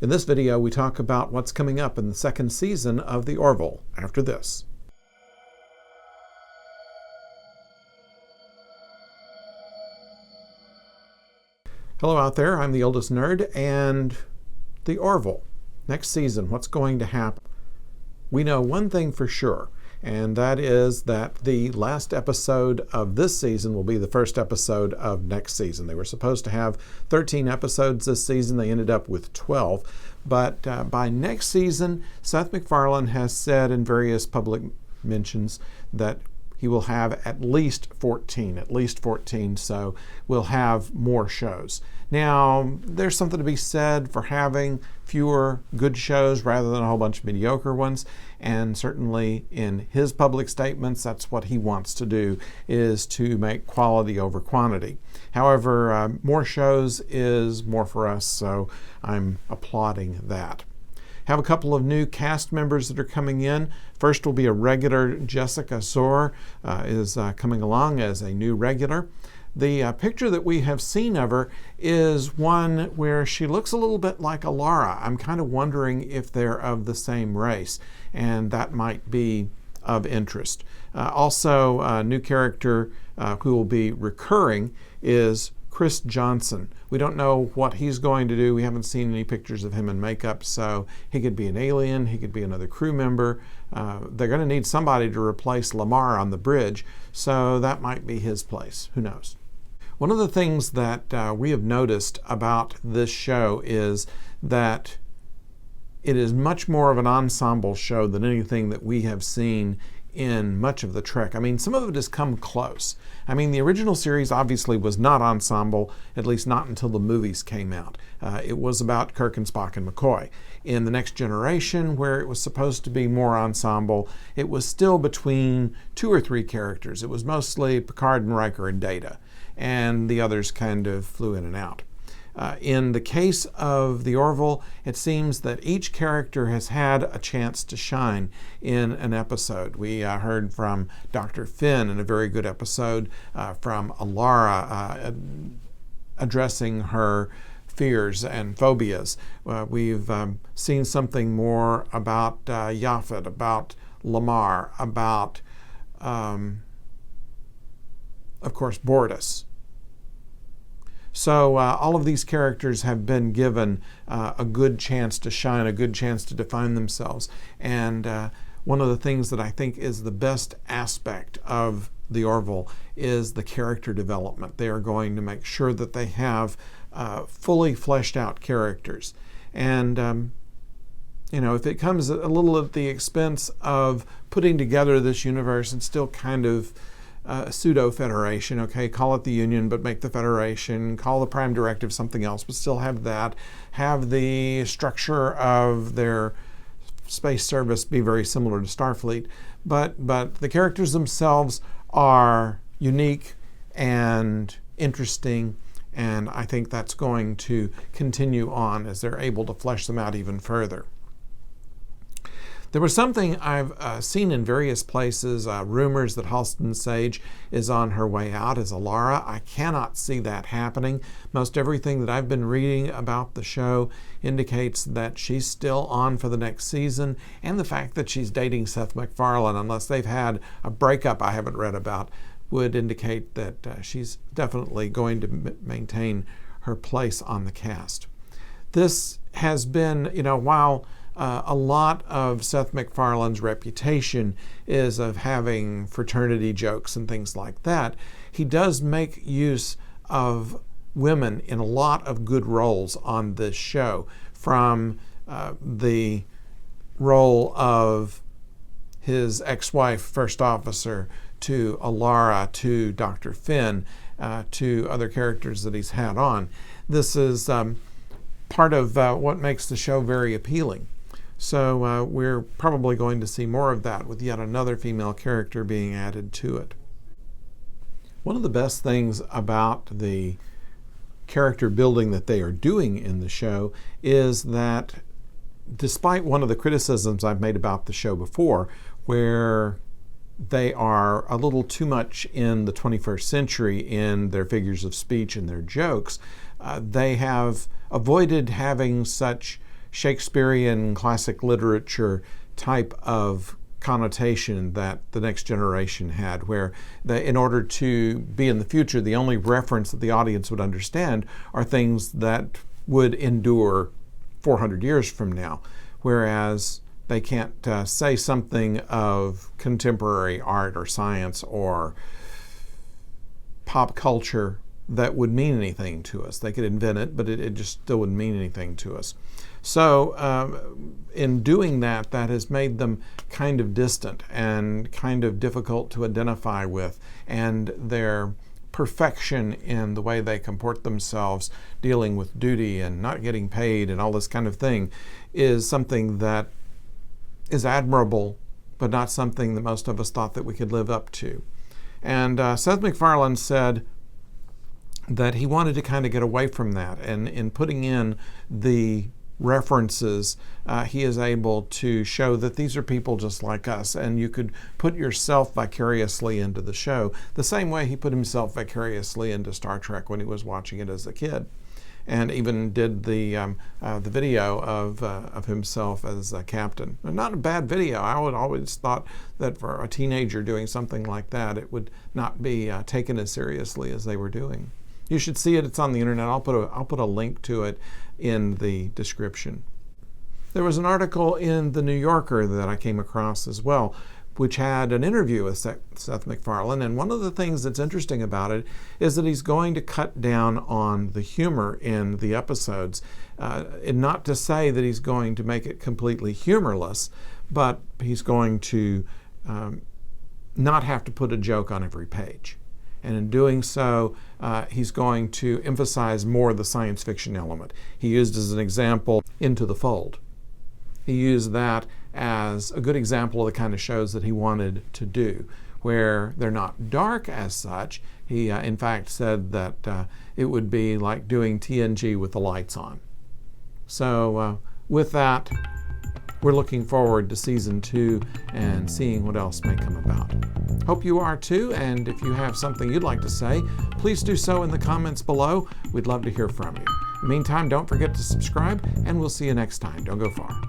In this video, we talk about what's coming up in the second season of The Orville after this. Hello out there, I'm the oldest nerd, and The Orville. Next season, what's going to happen? We know one thing for sure, and that is that the last episode of this season will be the first episode of next season. They were supposed to have 13 episodes this season. They ended up with 12. But by next season, Seth MacFarlane has said in various public mentions that he will have at least 14, so we'll have more shows. Now, there's something to be said for having fewer good shows rather than a whole bunch of mediocre ones, and certainly in his public statements, that's what he wants to do, is to make quality over quantity. However, more shows is more for us, so I'm applauding that. Have a couple of new cast members that are coming in. First will be a regular. Jessica Szohr is coming along as a new regular. The picture that we have seen of her is one where she looks a little bit like Alara. I'm kind of wondering if they're of the same race, and that might be of interest. Also, a new character who will be recurring is Chris Johnson. We don't know what he's going to do. We haven't seen any pictures of him in makeup, so he could be an alien, he could be another crew member. They're going to need somebody to replace Lamar on the bridge, so that might be his place. Who knows? One of the things that we have noticed about this show is that it is much more of an ensemble show than anything that we have seen in much of the Trek. I mean, some of it has come close. I mean, the original series obviously was not ensemble, at least not until the movies came out. It was about Kirk and Spock and McCoy. In The Next Generation, where it was supposed to be more ensemble, it was still between 2 or 3 characters. It was mostly Picard and Riker and Data, and the others kind of flew in and out. In the case of The Orville, it seems that each character has had a chance to shine in an episode. We heard from Dr. Finn in a very good episode, from Alara addressing her fears and phobias. We've seen something more about Yaphet, about Lamar, about, of course, Bortus. So all of these characters have been given a good chance to shine, a good chance to define themselves. And one of the things that I think is the best aspect of The Orville is the character development. They are going to make sure that they have fully fleshed out characters. And if it comes a little at the expense of putting together this universe and still kind of pseudo-federation, okay, call it the Union, but make the Federation, call the Prime Directive something else, but still have that, have the structure of their space service be very similar to Starfleet, but the characters themselves are unique and interesting, and I think that's going to continue on as they're able to flesh them out even further. There was something I've seen in various places, rumors that Halston Sage is on her way out as Alara. I cannot see that happening. Most everything that I've been reading about the show indicates that she's still on for the next season, and the fact that she's dating Seth MacFarlane, unless they've had a breakup I haven't read about, would indicate that she's definitely going to maintain her place on the cast. This has been, while a lot of Seth MacFarlane's reputation is of having fraternity jokes and things like that, he does make use of women in a lot of good roles on this show, from the role of his ex-wife, First Officer, to Alara, to Dr. Finn, to other characters that he's had on. This is part of what makes the show very appealing. So we're probably going to see more of that with yet another female character being added to it. One of the best things about the character building that they are doing in the show is that, despite one of the criticisms I've made about the show before, where they are a little too much in the 21st century in their figures of speech and their jokes, they have avoided having such Shakespearean classic literature type of connotation that the next generation had, where in order to be in the future, the only reference that the audience would understand are things that would endure 400 years from now, whereas they can't say something of contemporary art or science or pop culture that would mean anything to us. They could invent it, but it just still wouldn't mean anything to us. So in doing that, that has made them kind of distant and kind of difficult to identify with, and their perfection in the way they comport themselves, dealing with duty and not getting paid and all this kind of thing, is something that is admirable, but not something that most of us thought that we could live up to. And Seth MacFarlane said that he wanted to kind of get away from that, and in putting in the references, he is able to show that these are people just like us, and you could put yourself vicariously into the show the same way he put himself vicariously into Star Trek when he was watching it as a kid, and even did the video of himself as a captain. Not a bad video. I would always thought that for a teenager doing something like that, it would not be taken as seriously as they were doing. You should see it. It's on the internet. I'll put a link to it in the description. There was an article in the New Yorker that I came across as well, which had an interview with Seth MacFarlane, and one of the things that's interesting about it is that he's going to cut down on the humor in the episodes, and not to say that he's going to make it completely humorless, but he's going to not have to put a joke on every page. And in doing so, he's going to emphasize more the science fiction element. He used as an example Into the Fold. He used that as a good example of the kind of shows that he wanted to do, where they're not dark as such. He, in fact, said that it would be like doing TNG with the lights on. So with that, we're looking forward to season 2 and seeing what else may come about. Hope you are too, and if you have something you'd like to say, please do so in the comments below. We'd love to hear from you. In the meantime, don't forget to subscribe, and we'll see you next time. Don't go far.